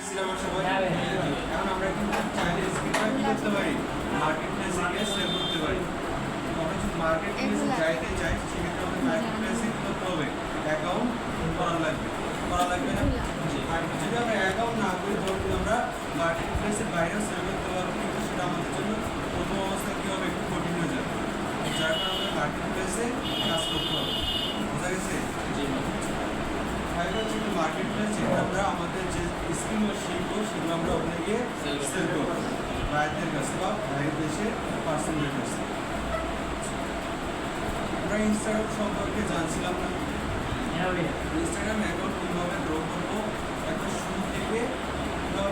আমার সবাই এখন আমরা কিন্তু চাইলে স্ক্রিনটা কি করতে পারি মার্কেট প্লেসে গিয়ে সেভ করতে পারি। আমরা যদি মার্কেট প্লেসে যাইতে চাই সেক্ষেত্রে আমাদের মার্কেট প্লেসে কি করতে হবে অ্যাকাউন্ট করা লাগবে না। আর যদি আমরা অ্যাকাউন্ট না করি ধরুন আমরা মার্কেট প্লেসের বাইরেও সেভ করতে পারবো, কিন্তু সেটা আমাদের জন্য প্রথম অবস্থায় কী হবে একটু কঠিন হয়ে যাবে, যার কারণে মার্কেট প্লেসে কাজ করতে হবে। বোঝা গেছে? ফাইবার হচ্ছে মার্কেট প্লেস, যেখানে আমরা আমাদের যে স্কিলগুলো শিখবো সেগুলো আমরা ওখানে গিয়ে সেল করবো বাইরের কাছে বা বাইরের দেশের পার্সনদের কাছে। আমরা ইনস্টাগ্রাম সম্পর্কে জানছিলাম না, ইনস্টাগ্রাম অ্যাকাউন্ট কীভাবে গ্রো করবো একদম শুরু থেকে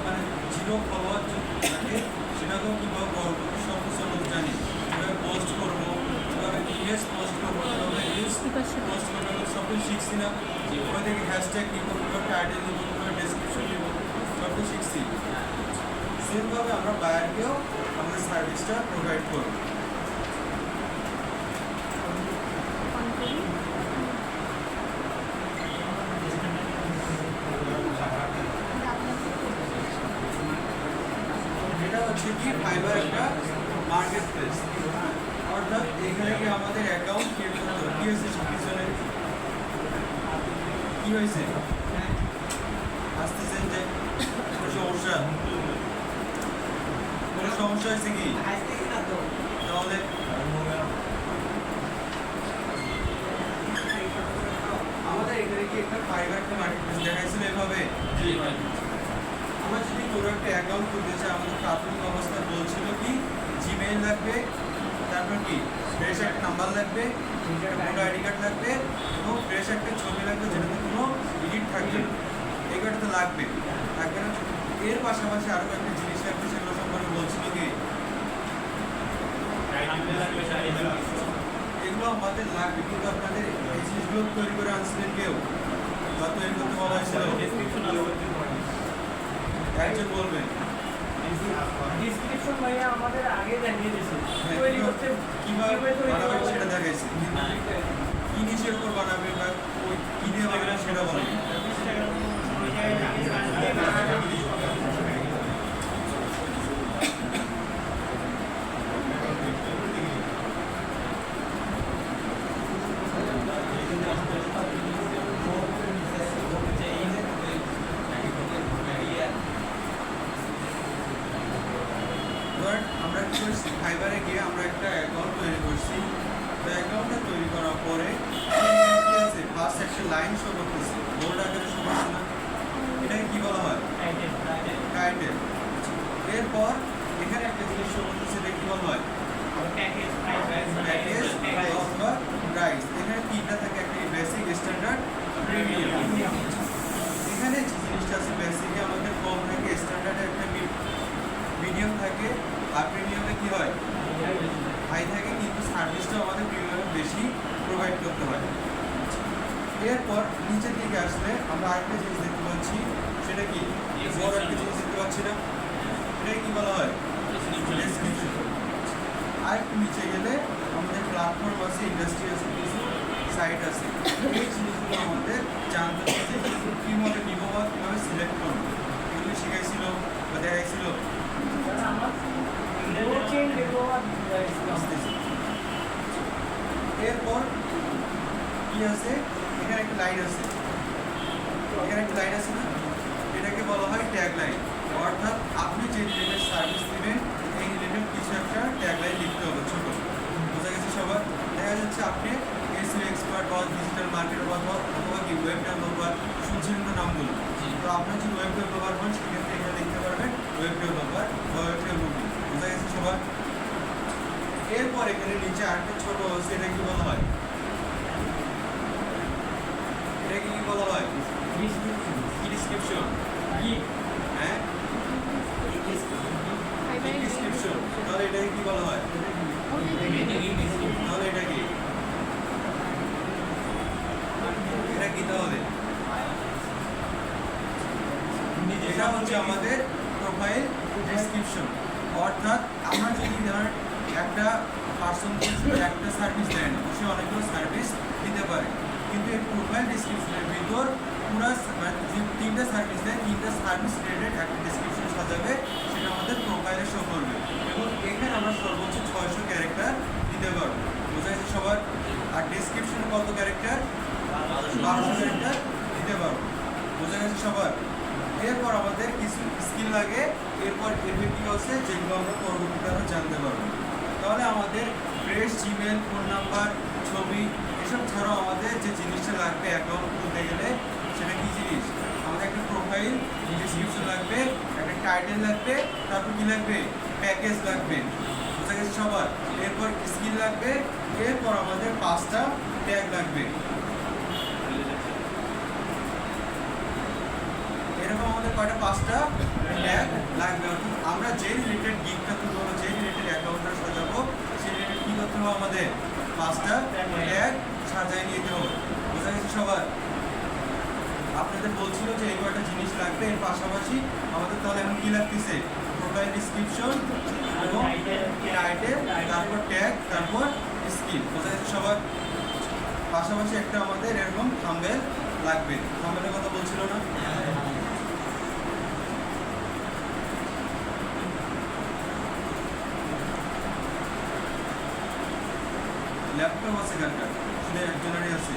মানে জিরো ফলোয়ার যদি থাকে সেটাকেও কীভাবে গ্রো করবো সব কিছু আমরা জানি। কীভাবে পোস্ট করবো, কীভাবে ইমেজ পোস্ট করবো, কীভাবে রিলস পোস্ট করবো সব কিছু শিখছি না। ওখান থেকে হ্যাশট্যাগ নিব, কীভাবে টাইটেল নিব, কীভাবে ডেসক্রিপশন নিব সব কিছু শিখছি। সেমভাবে আমরা বায়ারকেও আমাদের সার্ভিসটা প্রোভাইড করবো। এটা হচ্ছে কি ফাইবার একটা মার্কেট প্লেস, অর্থাৎ এখানে কি আমাদের অ্যাকাউন্ট ক্রিয়েট করতে হবে। কি হয়েছে পিছনে কি হয়েছে আসতেছেন যে কোনো সমস্যা হয়েছে কি? তাহলে আমাদের এখানে কি একটা ফাইবার একটা মার্কেট প্লেস দেখাইছিল এভাবে। আমরা যদি কোনো একটা অ্যাকাউন্ট খুলতে চাই আমাদের প্রাথমিক অবস্থা বলছিল কি জিমেইল লাগবে, তারপর কি ফ্রেশ একটা নাম্বার লাগবে, ভোটার আইডি কার্ড লাগবে এবং ফ্রেশ একটা ছবি লাগবে যেটাতে কোনো এডিট থাকবে না। এই কার্ড তো লাগবে না। এর পাশাপাশি আরও একটা জিনিস লাগবে, সেগুলো সম্পর্কে বলছিল কি এগুলো আমাদের লাগবে, কিন্তু আপনাদের এই জিনিসগুলো তৈরি করে আনছিলেন কেউ বা তৈরি করতে বলা হয়েছিল একজন বলবেন। ডিসক্রিপশন ভাইয়া আমাদের আগে জানিয়ে দিয়েছে তৈরি করতে কিভাবে বানাবেন সেটা দেখাইছে, কি নিচের উপর বানাবে বা কি দিয়ে বানাবেন সেটা বলেন। আমরা কি করছি ফাইবারে গিয়ে আমরা একটা অ্যাকাউন্ট তৈরি করছি। তো অ্যাকাউন্টটা তৈরি করার পরে কি আছে ফার্স্ট একটা লাইন শো করতেছে, বোল্ড আকারে শো করছে না, এটাকে কি বলা হয় টাইটেল। এরপর এখানে একটা জিনিস শো করতেছে, এটা কি বলা হয় প্যাকেজ অথবা প্রাইস। এখানে তিনটা থাকে, একটা বেসিক, স্ট্যান্ডার্ড, প্রিমিয়াম। এখানে যে জিনিসটা আছে বেসিকে আমাদের কম থাকে, স্ট্যান্ডার্ডে একটা মিডিয়াম থাকে আর প্রিমিয়ামে কি হয় হাই থাকে, কিন্তু সার্ভিসটাও আমাদের প্রিমিয়ামে বেশি প্রোভাইড করতে হয়। এরপর নিচের দিকে আসলে আমরা আরেকটা জিনিস দেখতে পাচ্ছি, সেটা কি বড় একটা জিনিস দেখতে পাচ্ছি না, এটাকে কি বলা হয় ডেসক্রিপশন। আর একটু নিচে গেলে আমাদের প্ল্যাটফর্ম আছে, ইন্ডাস্ট্রি আছে, কিছু সাইট আছে। এই জিনিসগুলো আমাদের জানতে হবে কীভাবে নিব বা কীভাবে সিলেক্ট করবো, এগুলো শিখাইছিল বা দেখাইছিল। এরপর কি আছে এখানে একটা লাইন আছে, না, এটাকে বলা হয় ট্যাগ লাইন। অর্থাৎ আপনি যে রিলেটেড সার্ভিস দেবেন এই রিলেটেড কিছু একটা ট্যাগ লাইন লিখতে হবে ছোট। বোঝা গেছে সবার? দেখা যাচ্ছে আপনি এসইও এক্সপার্ট বা ডিজিটাল মার্কেটার অথবা কি ওয়েব ডেভেলপার শুনছেন না নামগুলো। তো আপনার যদি ওয়েব ডেভেলপার হন সেক্ষেত্রে এখানে লিখতে পারবেন ওয়েব ডেভেলপার বা ওয়েব ডেভেলপমেন্ট। বোঝা গেছে সবার? এরপর এখানে নিচে আরেকটা ছোট আছে, এটা কি বলা হয় ডিসক্রিপশন। হ্যাঁ ডিসক্রিপশন। তাহলে এটাকে কি বলা হয়? তাহলে এটা কি তাহলে এটা হচ্ছে আমাদের প্রোফাইল ডেসক্রিপশন। অর্থাৎ আমরা যদি ধরেন একটা পার্সন একটা সার্ভিস দেয় না, সে অনেকগুলো সার্ভিস দিতে পারে, কিন্তু এই প্রোফাইল ডেসক্রিপশনের ভিতর পুরো মানে যে তিনটা সার্ভিস দেয়, তিনটা সার্ভিস রিলেটেড একটা ডেসক্রিপশন সাজাবে, সেটা আমাদের প্রোফাইলে শো করবে। এবং এখানে আমরা সর্বোচ্চ 600 ক্যারেক্টার দিতে পারবো, বোঝা যাচ্ছে সবার। আর ডেসক্রিপশনে কত ক্যারেক্টার? 1200 ক্যারেক্টার দিতে পারবো, বোঝা গেছে সবার। এরপর আমাদের কিছু স্কিল লাগে, এরপর এফএকিউ আছে, যেগুলো আমরা পরবর্তীতে আরও জানতে পারবো। তাহলে আমাদের ফ্রেশ জিমেল, ফোন নাম্বার, ছবি এসব ছাড়াও আমাদের যে জিনিসটা লাগবে অ্যাকাউন্ট খুলতে গেলে, সেটা কী জিনিস? আমাদের একটা প্রোফাইল, ডিসক্রিপশন লাগবে, একটা টাইটেল লাগবে, তারপর কী লাগবে? প্যাকেজ লাগবে, বোঝা গেছে সবার। এরপর স্কিল লাগবে, এরপর আমাদের 5টা ট্যাগ লাগবে। এরকম আমাদের কয়টা? 5টা ট্যাগ লাগবে। অর্থাৎ আমরা যে রিলেটেড গিগটা তুলবো, যে রিলেটেড অ্যাকাউন্টটা সাজাবো, সেই রিলেটেড কী করতে হবে? আমাদের 5টা ট্যাগ সাজাই নিয়ে যেতে হবে, বোঝা গেছে সবার। আপনাদের বলছিল যে এই কয়টা জিনিস লাগবে, এর পাশাপাশি আমাদের তাহলে এখন কী লাগতেছে? প্রোফাইল ডিসক্রিপশন এবং টাইটেল, তারপর ট্যাগ, তারপর স্কিল, বোঝা গেছে সবার। পাশাপাশি একটা আমাদের এরকম থাম্বনেল লাগবে। থাম্বনেলের কথা বলছিল না? ল্যাপটপ আছে কারকার? শুধু একজনেরই আছে।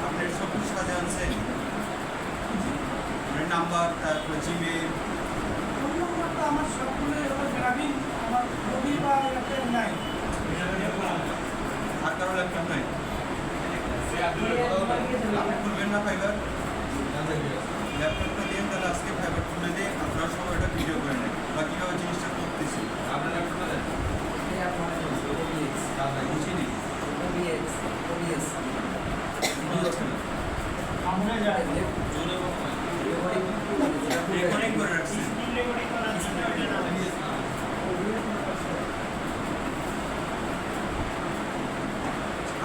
আপনি সব কিছু সাজে আনছেন, মানে নাম্বার, তারপর জিমেল। ফোন নম্বরটা আমার সবগুলো গ্রামীণ, আমার রবি বা এয়ারটেল নাই। আর কারো ল্যাপটপ নাই? আপনি খুলবেন না ফাইবার? ল্যাপটপটা দিয়ে তাহলে আজকে ফাইবার খুলে দিয়ে আপনারা সবাই এটা ভিডিও করে নেন বা কীভাবে জিনিসটা করতেছি। বুঝিনি আমরা যাই রেকর্ডিং করে রাখছি।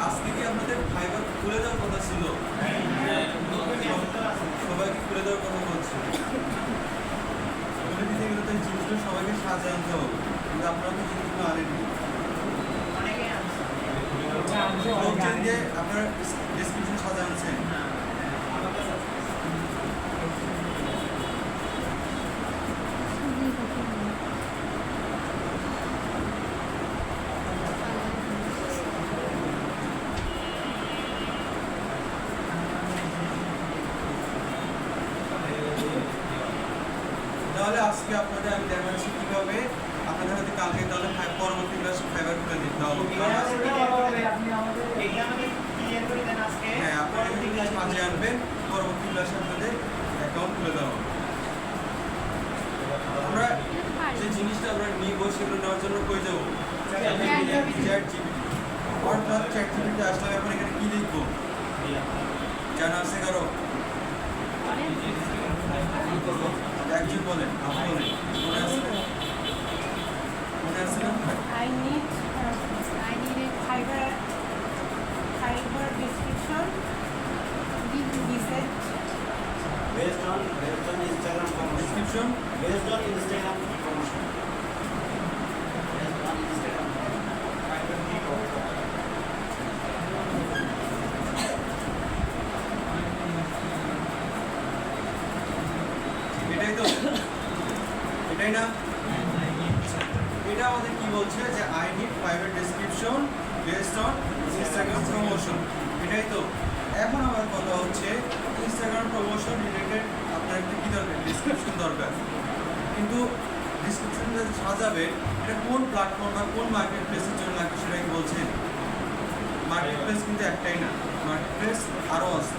আজকে কি আপনাদের ফাইবার খুলে দেওয়ার কথা ছিল? সবাইকে খুলে দেওয়ার কথা বলছে। খুলে দিতে গেলে তো এই জিনিসগুলো সবাইকে সাজিয়ে আনতে হবে, কিন্তু আপনারা তো জিনিসগুলো আনেননি। বলছেন যে আপনারা ডেসক্রিপশন সাজা আনছেন। তাহলে আজকে আপনাদের আমি দেখাচ্ছি কিভাবে আপনাদের হাতে কালকে তাহলে পরবর্তী ক্লাস ফাইবার খুলে দিতে হবে। আপনি আমাদের হ্যাঁ, আপনারা সাজিয়ে আনবেন, পরবর্তী ক্লাসে আপনাদের অ্যাকাউন্ট খুলে দেওয়া হবে। আমরা যে জিনিসটা আমরা নিব সেগুলো নেওয়ার জন্য কই যাবো? চ্যাটজিপিটি। অর্থাৎ চ্যাটজিপিটি আসলে এখন এখানে কি লিখবো জানা আছে কারো? একজন বলেন, আপনি বলেন, মনে আছে? মনে আছে না? I need a fiber description. Give research. Based on Instagram promotion. Description Based on Instagram promotion. Based on Instagram এটাই তো, এটাই না? এটা আমাদের কি বলছে যে I need private description based on Instagram promotion, এটাই তো। এখন আমার কথা হচ্ছে ইনস্টাগ্রাম প্রমোশন রিলেটেড আপনার একটা কী দরকার? ডেসক্রিপশন দরকার। কিন্তু ডিসক্রিপশনটা সাজাবে এটা কোন প্ল্যাটফর্ম বা কোন মার্কেট প্লেসের জন্য লাগবে সেটা কি বলছেন? মার্কেট প্লেস কিন্তু একটাই না, মার্কেট প্লেস আরও আছে।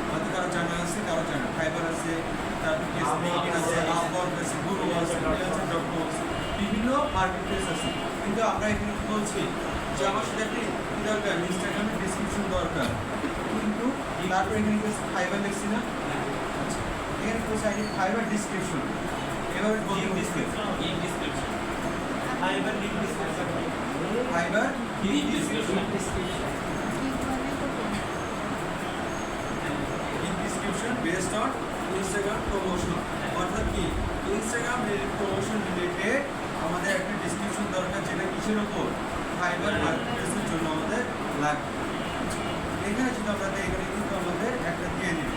হয়তো কারো জানা আছে, কারো জানা। ফাইবার আছে, তারপর লিঙ্কডিন আছে, আপওয়ার্ক আছে, গুগল আছে, freelancer.com আছে, বিভিন্ন মার্কেট প্লেস আছে। কিন্তু আমরা এখানে কি বলছি যে আমার সাথে একটি কী দরকার? ইনস্টাগ্রামের ডিসক্রিপশন দরকার। কিন্তু তারপর এখানে কি ফাইবার লিখছি না? আচ্ছা, এখানে কি বলছি ফাইবার ডিসক্রিপশন। এভাবে বলতে হচ্ছে fibre description based on Instagram promotion. অর্থাৎ কি ইনস্টাগ্রাম প্রমোশন রিলেটেড আমাদের একটা ডিসক্রিপশন দরকার, যেটা কিসের ওপর? ফাইবার মার্কেটপ্লেসের জন্য আমাদের লাগবে। এখানে যদি আমরা এখানে কিন্তু আমাদের একটা দিয়ে দিই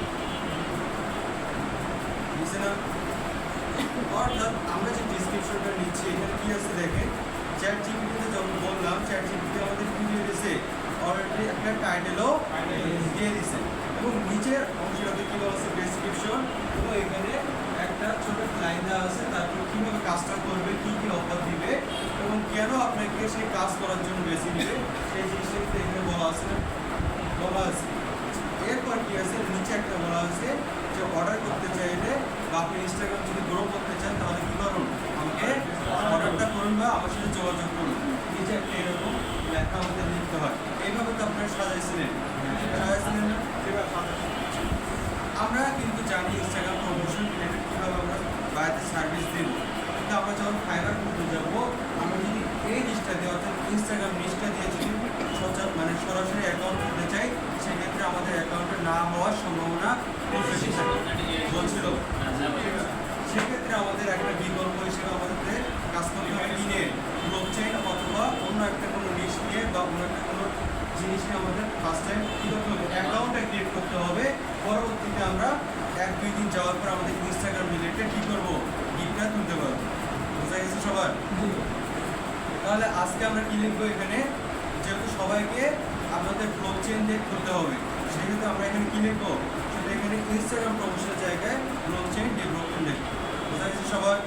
করতেছে না। অর্থাৎ আমরা যে ডিসক্রিপশনটা নিচ্ছি এখানে কি আছে দেখেন, চ্যাট জিপিটিতে যখন বললাম চ্যাট জিপিটি আমাদের কি দিয়ে দিয়েছে, অলরেডি একটা টাইটেলও দিয়ে দিয়েছে এবং নিচের অংশটাতে কি বলা আছে ডেসক্রিপশন, এবং এখানে একটা ছোট লাইন দেওয়া আছে তারপর কিভাবে কাজটা করবে, কি কি অফার দিবে এবং কেন আপনাকে সেই কাজ করার জন্য বেছে নিবে সেই জিনিসটা কিন্তু এখানে বলা আছে। এরপর কি আছে, নিচে একটা বলা আছে যে অর্ডার করতে চাইলে বা আপনি ইনস্টাগ্রাম যদি গ্রো করতে চান তাহলে কি করুন, আমাকে অর্ডারটা করুন বা আমার সাথে যোগাযোগ করুন। নিচে একটা এরকম লেখা আমাদের লিখতে হয়। এইভাবে তো আপনারা সাজাইছিলেন না? আমরা কিন্তু জানি ইনস্টাগ্রাম প্রমোশন রিলেটেড কীভাবে আমরা বাড়িতে সার্ভিস দেব, কিন্তু আমরা যখন ফাইবার করতে যাবো আমরা যদি এই নিচটা দিয়ে অর্থাৎ ইনস্টাগ্রাম নিচটা দিয়ে যদি সরাসরি অ্যাকাউন্ট খুলতে চাই সেক্ষেত্রে আমাদের অ্যাকাউন্টে না হওয়ার সম্ভাবনা বেশি থাকে বলছিল। সেক্ষেত্রে আমাদের একটা বিকল্প হিসেবে আমাদের কাজ করতে হবে কি নিয়ে, ব্লকচেইন অথবা অন্য একটা কোনো নিশ নিয়ে বা অন্য একটা কোনো জিনিস নিয়ে আমাদের ফার্স্ট টাইম কী করতে হবে, অ্যাকাউন্টটা ক্রিয়েট করতে হবে। পরবর্তীতে আমরা 1-2 দিন যাওয়ার পর আমাদের ইনস্টাগ্রাম রিলেটেড কী করবো, গিফটটা তুলতে পারবো। বোঝা গেছে সবার? তাহলে আজকে আমরা কি লিখবো এখানে, যেহেতু সবাইকে আপনাদের ব্লকচেইন দিয়ে করতে হবে সেক্ষেত্রে আমরা এখানে কি লিখবো, সেটা এখানে ইনস্টাগ্রাম প্রমোশনের জায়গায় ব্লকচেইন ডেভেলপমেন্ট লিখবো। বোঝা গেছে সবার?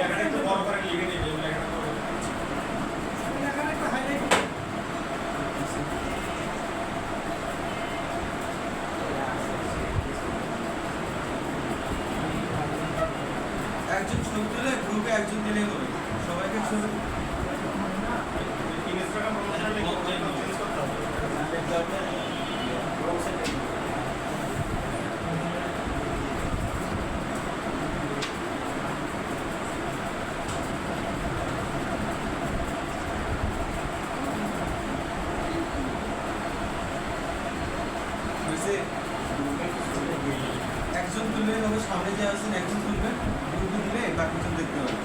এখানে একটা হাইলাইট একজন ছবি তুলে গ্রুপে একজন দিলেই হবে, সবাইকে ছবি হয়েছে। একজন তুললেই হবে, সামনে যে আছেন একজন তুলবেন, গ্রুপে দিলে বাকিজন দেখতে হবে।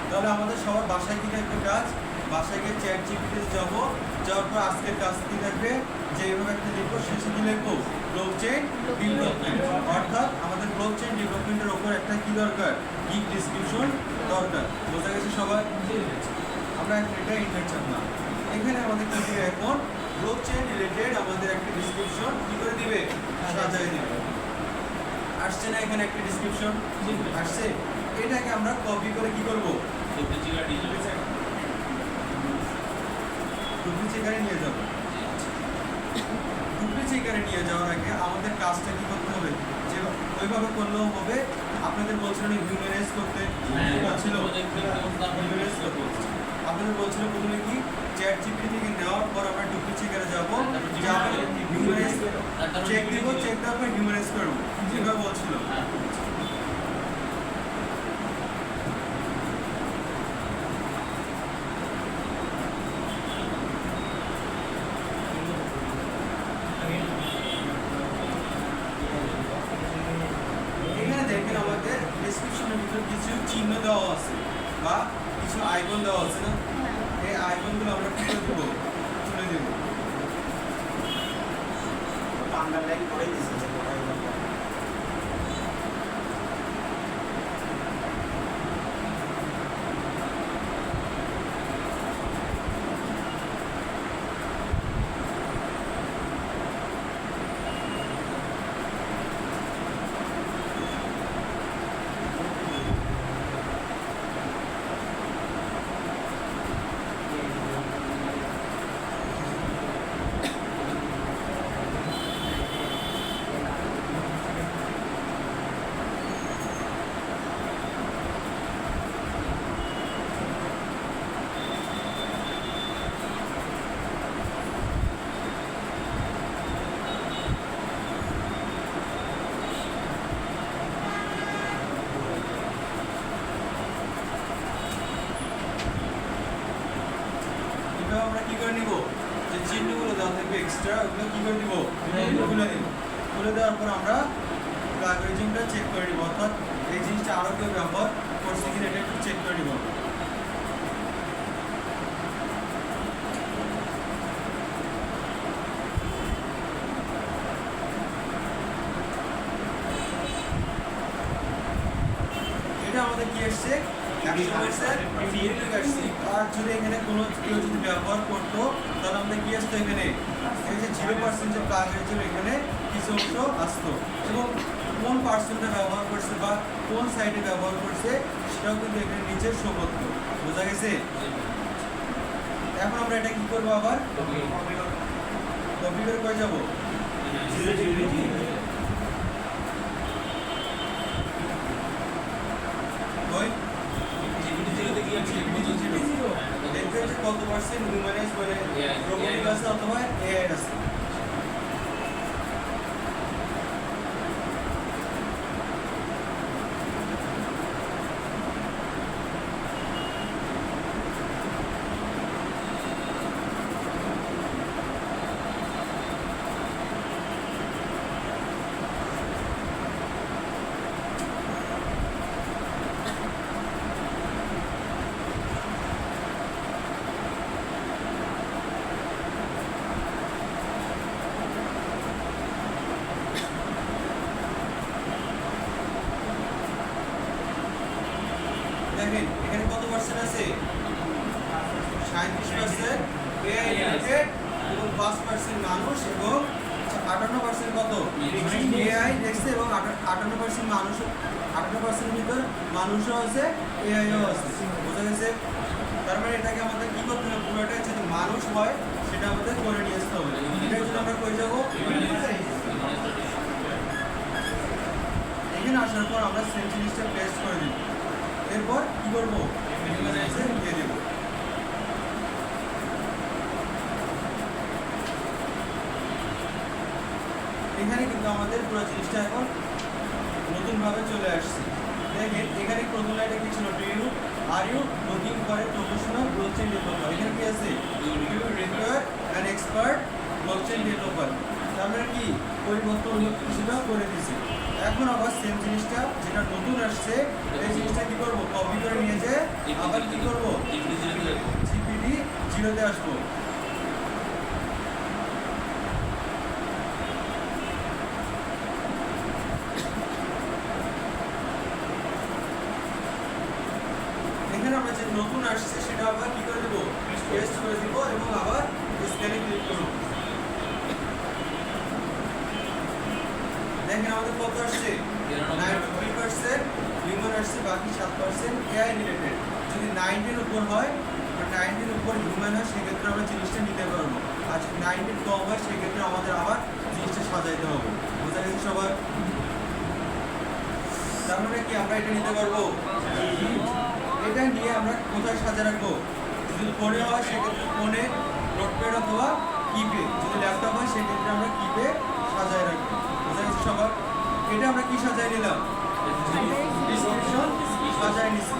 তাহলে আমাদের সবার বাসায় কি থাকবে কাজ, বাসায় গিয়ে চ্যাট জিপিটিতে যাবো, যাওয়ার পর আজকের কাজ কি থাকবে, যে এইভাবে একটা লিখবো, শেষে কি লিখবো, ব্লকচেইন ডেভেলপমেন্ট। অর্থাৎ আমাদের ব্লকচেইন ডেভেলপমেন্টের ওপর একটা কি দরকার, গিগ ডিসক্রিপশন দরকার। বোঝা গেছে সবাই? আমরা এটা ইন্টারচাপ না, এখানে আমাদের কি দিবে এখন, ব্লকচেইন রিলেটেড আমাদের একটা ডিসক্রিপশন কি করে দিবে, সাজাই দিবে। আসছে না এখানে একটা ডিসক্রিপশন আসছে, এটাকে আমরা কপি করে কি করব, ডুপ্লিকেটে নিয়ে যাব। ডুপ্লিকেটে নিয়ে যাওয়ার আগে আমাদের কাজটা কি করতে হবে, যে ওইভাবে করলেও হবে। আপনাদের বলছিলেন হিউম্যানাইজ করতে, ছিল হিউম্যানাইজ করতে আপনাদের বলছিল প্রথমে কি, চ্যাট জিপিটি থেকে নেওয়ার পর আমরা ডুপ্লিকেটে যাবো, হিউম্যানাইজ চেক দিব, চেক দেওয়ার পর হিউম্যানাইজ করবো, যেভাবে বলছিল। এখানে দেখেন আমাদের ডেসক্রিপশনের ভিতরে কিছু চিহ্ন দেওয়া আছে বা কিছু আইকন দেওয়া আছে না, এই আইকনগুলো আমরা কি করে দেবো, তুলে দেবো। আন্ডারলাইন করে দিয়েছে। আমরা কি করে নিব, যে চিহ্নগুলো দেওয়া থাকবে এক্সট্রা, ওগুলো কি করে দিব, খুলে দিব। খুলে দেওয়ার পর আমরা প্লাগরিজমটা চেক করে নিব, অর্থাৎ এই জিনিসটা আরও কেউ ব্যবহার করছে কিনা এটা একটু চেক করে নিব। আমাদের কি আসছে 100% ফিডব্যাক আসছে। আর যদি এখানে কোনো কেউ যদি ব্যবহার করতো তাহলে আমাদের কি আসতো এখানে এই যে 0% যে প্লাগ হয়েছিল এখানে কিছু অংশ আসতো এবং কোন পার্সেন্টটা ব্যবহার করছে বা কোন সাইডে ব্যবহার করছে সেটাও কিন্তু এখানে নিচে শো করতো। বোঝা গেছে? এখন আমরা এটা কি করবো আবার কপি করে কই যাবো ওই দেখবেন যে কত পার্সেন্ট হিউম্যানাইজ মানে রোবটিক আছে অথবা এআই আছে। দেখেন এখানে কত পার্সেন্ট আছে 37% এআই রিলেটেড এবং 5% মানুষ এবং 58% কত এআই দেখছে এবং 58% মানুষ 58% ভিতর মানুষও আছে এআইও আছে। বোঝা গেছে? তার মানে এটাকে আমাদের কি করতে হবে পুরোটা যদি মানুষ হয় সেটা আমাদের করে নিয়ে আসতে হবে। এটার জন্য আমরা কই যাবো এখানে আসার পর আমরা সেম জিনিসটা পেস্ট করে দিব। এরপর কি করবো হিউম্যানাইজে দিয়ে দেবো। এখানে কিন্তু আমাদের পুরো জিনিসটা এখন নতুনভাবে চলে আসছে। দেখেন এখানে প্রথম লাইনে কি ছিল are you looking for a professional blockchain developer. এখানে কি আছে you require an expert blockchain developer. আমরা কি পরিবর্তন সেটা করে দিয়েছি। এখন আবার সেম জিনিসটা যেটা নতুন আসছে এই জিনিসটা কি করব কপি করে নিয়ে যে আবার কি করব জিপিটি 0-তে আসবো। এখানে আমরা যে নতুন আসছে সেটা আবার কি করে দেবো পেস্ট করে দিব এবং আবার স্ক্যানে ক্লিক করব। দেখেন আমাদের কত আসছে 93% হিউম্যান আসছে বাকি 7% এআই রিলেটেড। যদি 90-এর উপর হয় বা 90-এর উপর হিউম্যান হয় সেক্ষেত্রে আমরা জিনিসটা নিতে পারবো। আর যদি 90 কম হয় সেক্ষেত্রে আমাদের আবার জিনিসটা সাজাইতে হবে। বোঝা গেছে সবার? তার মানে কি আমরা এটা নিতে পারবো? এটা নিয়ে আমরা কোথায় সাজা রাখবো? যদি ফোনে হয় সেক্ষেত্রে ফোনে নোটপ্যাড অথবা কিপে, যদি ল্যাপটপ হয় সেক্ষেত্রে আমরা কিপে সাজায় রাখবো। বোঝা গেছে সবার? এটা আমরা কি সাজাই নিলাম ডিসক্রিপশন সাজাই নিছি।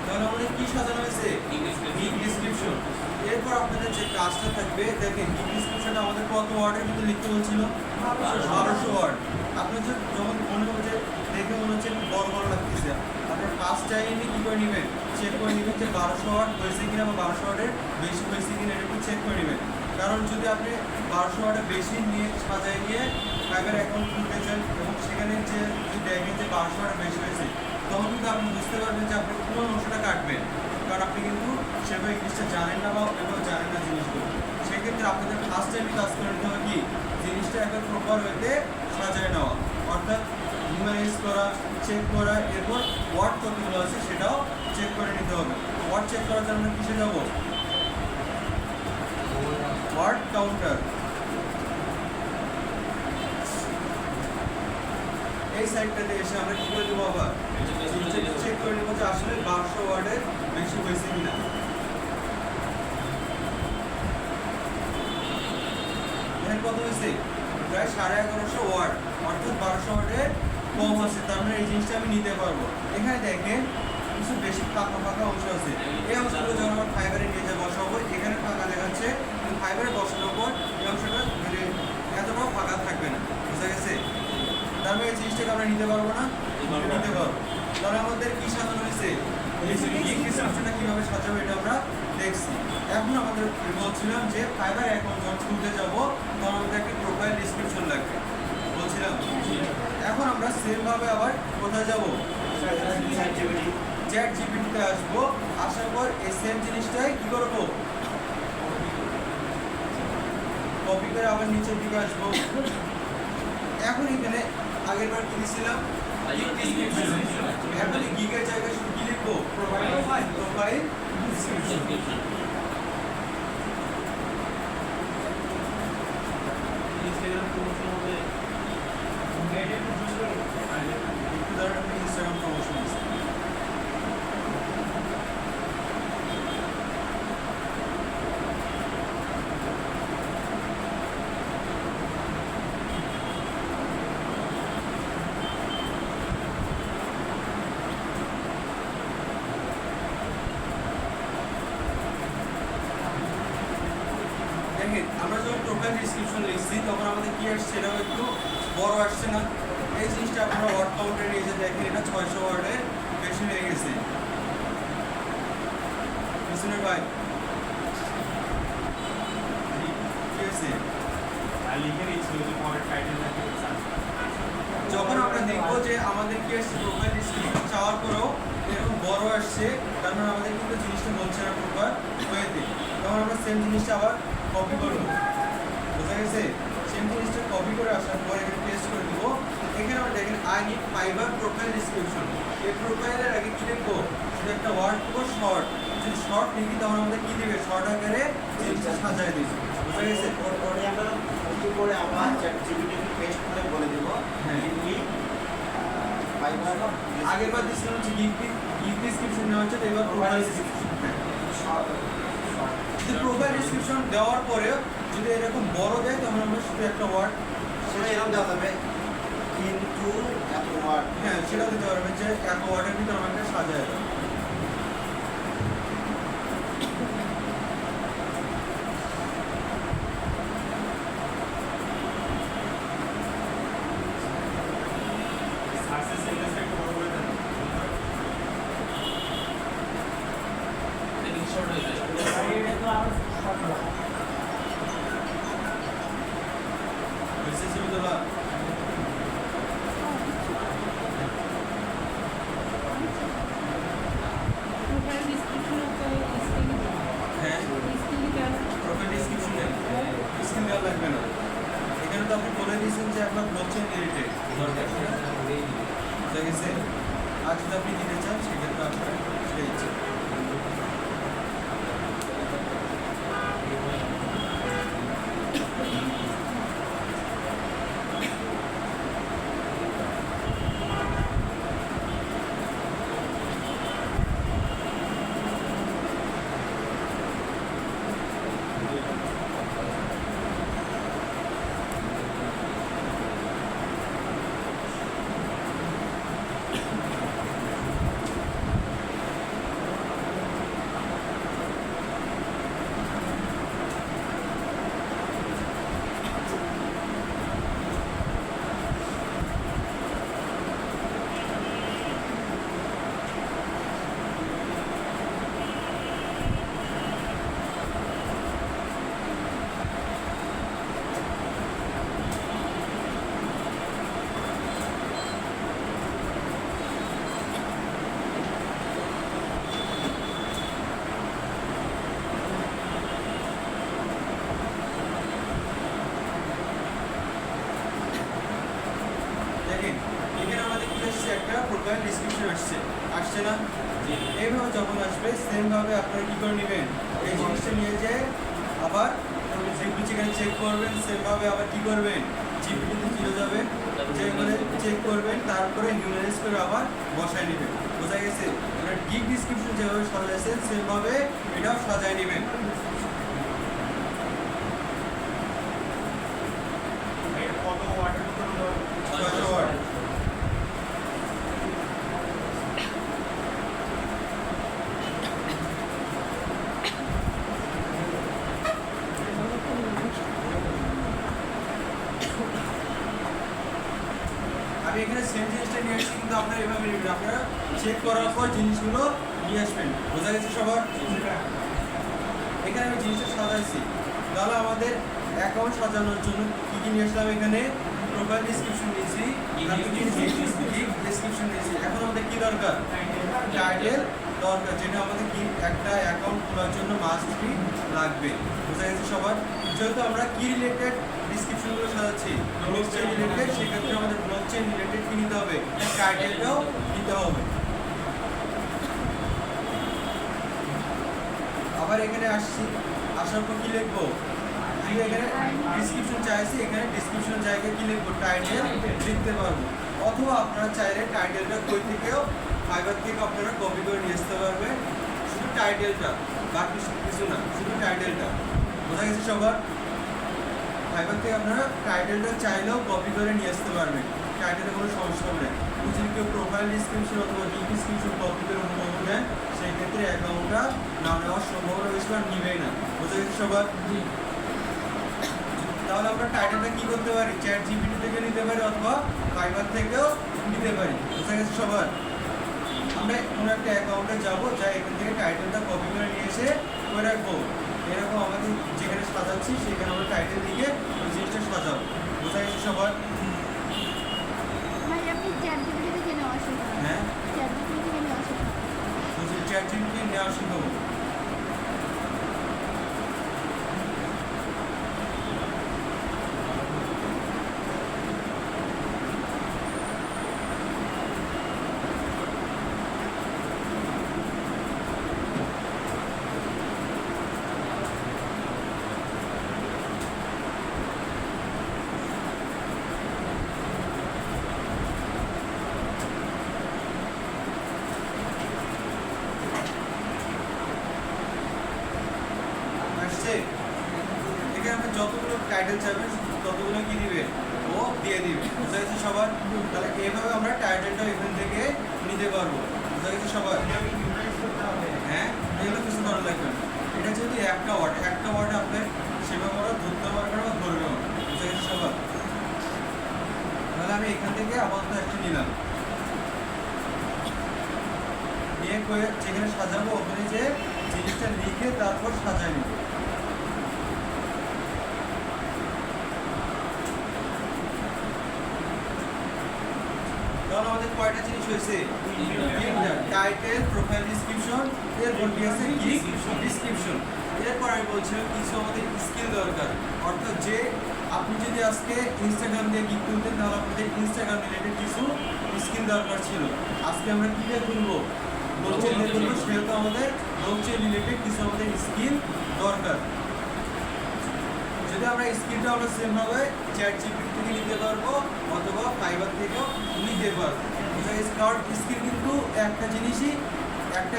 তাহলে আমাদের কি সাজানো হয়েছে গিগ ডিসক্রিপশন। এরপর আপনাদের যে কাজটা থাকবে দেখেন গিগ ডিসক্রিপশনটা আমাদের কত ওয়ার্ডের কিন্তু লিখতে বলছিল 1200 ওয়ার্ড। আপনি যখন মনে হবে যে দেখে মনে হচ্ছে একটু বড় বড় লাগতেছে আপনার ফার্স্ট টাইমে কি করে নেবেন চেক করে নেবেন যে 1200 ওয়ার্ড হয়েছে কিনা বা 1200 ওয়ার্ডের বেশি হয়েছে কিনা এটা একটু চেক করে নেবেন। কারণ যদি আপনি 1200 ওয়ার্ডের বেশি নিয়ে সাজায় নিয়ে ফাইবার অ্যাকাউন্ট খুলতে চান এবং সেখানে যে যদি দেখেন যে 1200 ওয়ার্ডের বেশি হয়েছে তখন কিন্তু আপনি বুঝতে পারবেন যে আপনি কোন অংশটা কাটবেন। কারণ আপনি কিন্তু সেভাবে ইংলিশটা জানেন না বা ওইভাবে জানেন না জিনিসগুলো। সেক্ষেত্রে আপনাদের ফার্স্ট টাইমে কাজ করে নিতে হবে কি জিনিসটা একবার প্রপার ওয়েতে সাজায় নেওয়া, অর্থাৎ হিউম্যানাইজ করা, চেক করা, এরপর ওয়ার্ড কতগুলো আছে সেটাও চেক করে নিতে হবে। ওয়ার্ড চেক করার জন্য আমরা কিসে যাব ওয়ার্ড কাউন্টার। এই সাইডটাতে এসে আমরা কি করে দেবো আবার চেক করে নেবো যে আসলে 1200 ওয়ার্ডের বেশি হয়েছে কিনা। এখানে কত হয়েছে প্রায় 1150 ওয়ার্ড, অর্থাৎ 1200 ওয়ার্ডের কম আছে, তার মানে এই জিনিসটা আমি নিতে পারবো। এখানে দেখেন কিছু বেশি ফাঁকা ফাঁকা অংশ আছে, এই অংশগুলো যখন আমরা ফাইবারে নিয়ে যা বসাবো এখানে ফাঁকা দেখাচ্ছে, কিন্তু ফাইবারে বসানোর পর এই অংশটা মানে এতটাও ফাঁকা থাকবে না, বুঝা গেছে? তার মানে এই জিনিসটাকে আমরা নিতে পারবো না, নিতে পারবো। তাহলে আমাদের কি সাজানো হয়েছে, ডিসক্রিপশনটা কিভাবে সাজাবো এটা আমরা দেখছি। এখন আমাদের বলছিলাম যে ফাইবার অ্যাকাউন্ট যখন খুলতে যাবো তখন আমাদের একটা প্রোফাইল ডিসক্রিপশন লাগবে বলছিলাম। এখন আমরা সেম ভাবে আবার কোথায় যাবো, চ্যাট জিপিটিতে আসবো, আসার পর এই সেম জিনিসটাই কি করবো, কপি করে আবার নিচের দিকে আসবো। এখন এখানে আগের বার কি দিয়েছিলাম, এখন এই গিগের জায়গায় শুধু কি লিখবো, প্রোফাইল ডিসক্রিপশন ইনস্টাগ্রাম প্রমোশন হবে, একটু ধরেন আপনি ইনস্টাগ্রাম প্রমোশন দিচ্ছেন, দেখেন আমরা যখন প্রোফাইল ডিসক্রিপশন লিখছি তখন আমাদের কি আসছে, এটাও একটু বড় আসছে না? এই জিনিসটা আপনারা ওয়ার্ড কাউন্টে নিয়ে যে দেখেন এটা 600 ওয়ার্ডের বেশি হয়ে গেছে, বুঝলেন ভাই? ঠিক আছে, যখন আমরা দেখবো যে আমাদের কি আসছে প্রোফাইল ডিসক্রিপশন চাওয়ার পরেও এরকম বড় আসছে, তার মানে আমাদের কিন্তু জিনিসটা বলছে না প্রপার ওয়েতে, তখন আমরা সেম জিনিসটা আবার কপি করবো, বুঝা গেছে? সেম জিনিসটা কপি করে আসার পর এখানে পেস্ট করে দিব। এখানে আমরা দেখেন I need fibre profile description, এই প্রোফাইলের আগে কি লিখবো, শুধু একটা ওয়ার্ড করবো শর্ট, যদি শর্ট লিখি তখন আমাদের কি দিবে, শর্ট আকারে জিনিসটা সাজায় দিবে, বুঝা গেছে? পরে আমরা কপি করে আবার চ্যাট জিপিটি পেস্ট করে বলে দেব লিঙ্ক ফাইবার আগের বার দিয়েছিলাম হচ্ছে গিগ ডিসক্রিপশন নেওয়া হচ্ছে, তো এবার প্রোফাইল ডিসক্রিপশন। যদি প্রোফাইল ডিসক্রিপশন দেওয়ার পরে যদি এরকম বড় দেয় তখন আমরা শুধু একটা ওয়ার্ড, সেটা এরকম দেওয়া যাবে কিন্তু এত ওয়ার্ড হ্যাঁ সেটাও দিতে পারবেন যে এক ওয়ার্ডের ভিতরে আমরা একটা সাজায় দেবো। শর্ট হয়ে যায় হয়েছে সিমিদুল্লাহ? প্রোফাইল ডিসক্রিপশন তো স্ক্রিন হ্যাঁ স্ক্রিন কেন প্রোফাইল ডিসক্রিপশনে স্ক্রিন দেওয়া লাগবে না, এখানে তো আপনি বলে দিয়েছেন যে আপনার ব্লকচেন রিলেটেড দরকার, বুঝা গেছে? আর যদি আপনি দিতে চান সেক্ষেত্রে আপনার সেটা ইচ্ছে। দেখেন এখানে আমাদের কি আসছে, একটা প্রোফাইল ডিসক্রিপশন আসছে না? এইভাবে যখন আসবে সেম ভাবে আপনারা কি করে নেবেন, এই জিনিসটা নিয়ে যে আবার সেখানে চেক করবেন, সেম ভাবে আবার কি করবেন, জিপিটিতে চলে যাবেন, যেগুলো চেক করবেন, তারপরে হিউম্যানাইজ করে আবার বসায় নেবেন, বোঝা গেছে? মানে গিগ ডিসক্রিপশন যেভাবে সাজাইছেন সেম ভাবে এটাও সাজায় নেবেন। কত ওয়াটের মতো 600 ওয়াট আপনারা এভাবে নেবেন, আপনারা চেক করার পর জিনিসগুলো নিয়ে আসবেন। বোঝা গেছে সবার? এখানে আমি জিনিসটা সাজাইছি, তাহলে আমাদের অ্যাকাউন্ট সাজানোর জন্য কী কী নিয়ে আসলাম? এখানে প্রোফাইল ডিসক্রিপশন নিয়েছি, ডিসক্রিপশন নিয়েছি। এখন আমাদের কী দরকার? টাইটেল দরকার, যেটা আমাদের কি একটা অ্যাকাউন্ট খোলার জন্য মাস্ট বি লাগবে। বোঝা গেছে সবার? যেহেতু আমরা কি রিলেটেড ডিসক্রিপশনগুলো সাজাচ্ছি, ব্লক চেইন রিলেটেড, সেক্ষেত্রে আমাদের ব্লক চেইন রিলেটেড কি নিতে হবে? টাইটেলটাও নিতে হবে। আবার এখানে আসছি, আসার পর কি লিখবো? আমি এখানে ডিসক্রিপশন চাইছি, এখানে ডিসক্রিপশন জায়গায় কি লিখবো? টাইটেল লিখতে পারবো। অথবা আপনারা চাইলে টাইটেলটা বই থেকেও ফাইবার থেকে আপনারা কপি করে নিয়ে আসতে পারবেন, শুধু টাইটেলটা, বাকি কিছু না, শুধু টাইটেলটা। বোঝা গেছে সবার? ফাইবার থেকে আপনারা টাইটেলটা চাইলেও কপি করে নিয়ে আসতে পারবেন, টাইটেলে কোনো সমস্যা হবে না। যদি কেউ প্রোফাইল ডিসক্রিপশন অথবা ডিসক্রিপশন কপি করে অনুমোদন দেন, সেই ক্ষেত্রে অ্যাকাউন্টটা না নেওয়ার সম্ভাবনা বেশি, আর নিবেই না। বোঝা গেছে সবার? তাহলে আমরা টাইটেলটা কি করতে পারি? চ্যাট জিপিটি থেকে নিতে পারি অথবা ফাইবার থেকেও নিতে পারি। বোঝা গেছে সবার? আমরা কোনো একটা অ্যাকাউন্টে যাবো, যা এখান থেকে টাইটেলটা কপি করে নিয়ে এসে করে রাখবো। এরকম আমাদের যেখানে সাজাচ্ছি সেখানে আমরা টাইটেল লিখে ওই জিনিসটা সাজাবো। বোঝা গেছে সবার? ভাই আপনি চ্যাট জিপিটি থেকে নেওয়া শেখান। হ্যাঁ, চ্যাট জিপিটি থেকে নেওয়া শেখান। বলছি চ্যাট জিপিটি নেওয়া শিখাবো। আসছে, এখানে আপনি যতগুলো টাইটেল চাইবেন ততগুলো কি দিবে? ও দিয়ে দিবে। বুঝা গেছে সবার? তাহলে এইভাবে আমরা টাইটেলটা এখান থেকে নিতে পারবো। বুঝা গেছে সবার? হ্যাঁ, এগুলো কিছু করার লাগবে না। এটা যদি একটা ওয়ার্ডে আপনি সেভাবে ওরা ধরতে পারবে না বা ধরবে না। বুঝা গেছে সবার? তাহলে আমি এখান থেকে আপাতত একটা নিলাম, নিয়ে যেখানে সাজাবো ওখানে যে জিনিসটা লিখে তারপর সাজাই নেব। তাহলে আমাদের কয়টা জিনিস হয়েছে? টাইটেল, প্রোফাইল ডিসক্রিপশন, এরপর কি আছে? ডিসক্রিপশন। এরপর আমি বলছিলাম কিছু আমাদের স্কিল দরকার, অর্থাৎ যে আপনি যদি আজকে ইনস্টাগ্রাম দিয়ে গিগ তুলতেন, তাহলে আপনাদের ইনস্টাগ্রাম রিলেটেড কিছু স্কিল দরকার ছিল। আজকে আমরা কী দিয়ে তুলবো? ব্লকচেইন দিয়ে তুলবো, সেহেতু আমাদের ব্লকচেইন রিলেটেড কিছু আমাদের স্কিল দরকার। যদি আমরা স্কিলটা আমরা সেমভাবে চ্যাট জিপিটি থেকে নিতে পারবো অথবা ফাইবার থেকেও নিতে পারবো। কারণ স্কিল কিন্তু একটা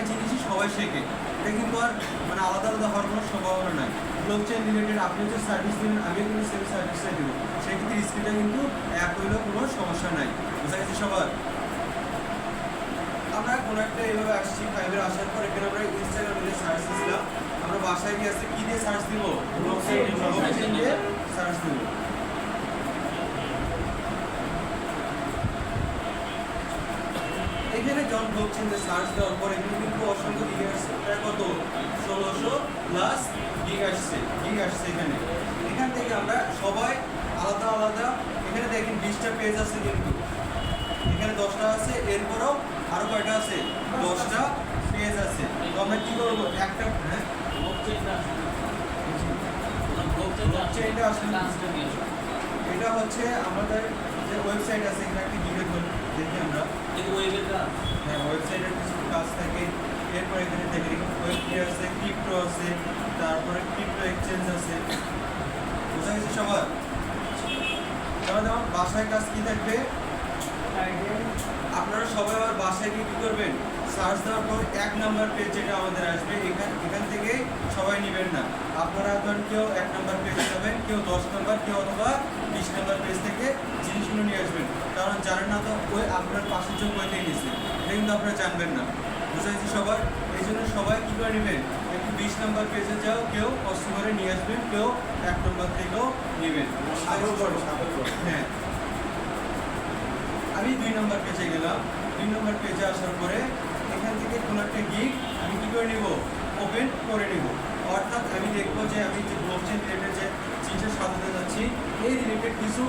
জিনিসই সবাই শেখে, এটা কিন্তু আর মানে আলাদা আলাদা হওয়ার কোনো সম্ভাবনা নাই। ব্লকচেইন রিলেটেড আপনি যে সার্ভিস দেবেন, আমি কিন্তু সেম সার্ভিসটাই দেবো, সেক্ষেত্রে স্কিলটা কিন্তু এক হইলেও কোনো সমস্যা নাই। বোঝা গেছে সবার? আমরা কোনো একটা এইভাবে আসছি, ফাইবার আসার পর এখানে আমরা ইনস্টাগ্রাম দিয়ে সার্চ দিয়েছিলাম। আমরা বাসায় গিয়ে আসছে কি দিয়ে সার্চ দিব? ব্লকচেইন দিয়ে সার্চ দিব। এখানে যখন ব্লকচেইন দিয়ে সার্চ দেওয়ার পর এখানে কিন্তু অসংখ্য গিগ আসছে, প্রায় কত? 1600 প্লাস গিগ আসছে এখানে। এখান থেকে আমরা সবাই আলাদা আলাদা, এখানে দেখেন 20টা পেজ আছে, কিন্তু এখানে 10টা আছে, এরপরও আরো কয়টা আছে? 10টা পেজ আছে। তো আমরা কি করবো? একটা ব্লকচেইনটা আসলে এটা হচ্ছে আমাদের যে ওয়েবসাইট আছে, এখানে একটা গিগের দেখি আমরা। হ্যাঁ, ওয়েবসাইটের কিছু কাজ থাকে। এরপর এখানে দেখি ওয়েব কি আছে, ক্রিপ্টো আছে, তারপরে ক্রিপ্টো এক্সচেঞ্জ আছে। বোঝা গেছে সবার? তাহলে আমার বাসায় কাজ কি থাকবে? আপনারা সবাই আবার বাসায় গিয়ে কী করবেন? সার্চ দেওয়ার পর 1 নাম্বার পেজ যেটা আমাদের আসবে, এখান থেকে সবাই নেবেন না। আপনারা ধরেন কেউ 1 নাম্বার পেজ যাবেন, কেউ 10 নাম্বার, কেউ অথবা 20 নাম্বার পেজ থেকে জিনিসগুলো নিয়ে আসবেন। কারণ জানেন না তো ওই আপনার পাশের জন বই থেকে নিয়েছে, এটা কিন্তু আপনারা জানবেন না। বুঝা গেছে সবার? এই জন্য সবাই কী করে নেবেন? একটু 20 নাম্বার পেজে যাও, কেউ কষ্ট করে নিয়ে আসবেন, কেউ 1 নাম্বার থেকেও নেবেন। হ্যাঁ, আমি 2 নাম্বার পেজে গেলাম। 2 নম্বর পেজে আসার পরে এখান থেকে কোনো একটা গিগ আমি কি করে নিব, ওপেন করে নিব। অর্থাৎ আমি দেখবো যে আমি যে ব্লকচেন রিলেটেড যে জিনিসটা সাজাতে যাচ্ছি এই রিলেটেড কিছু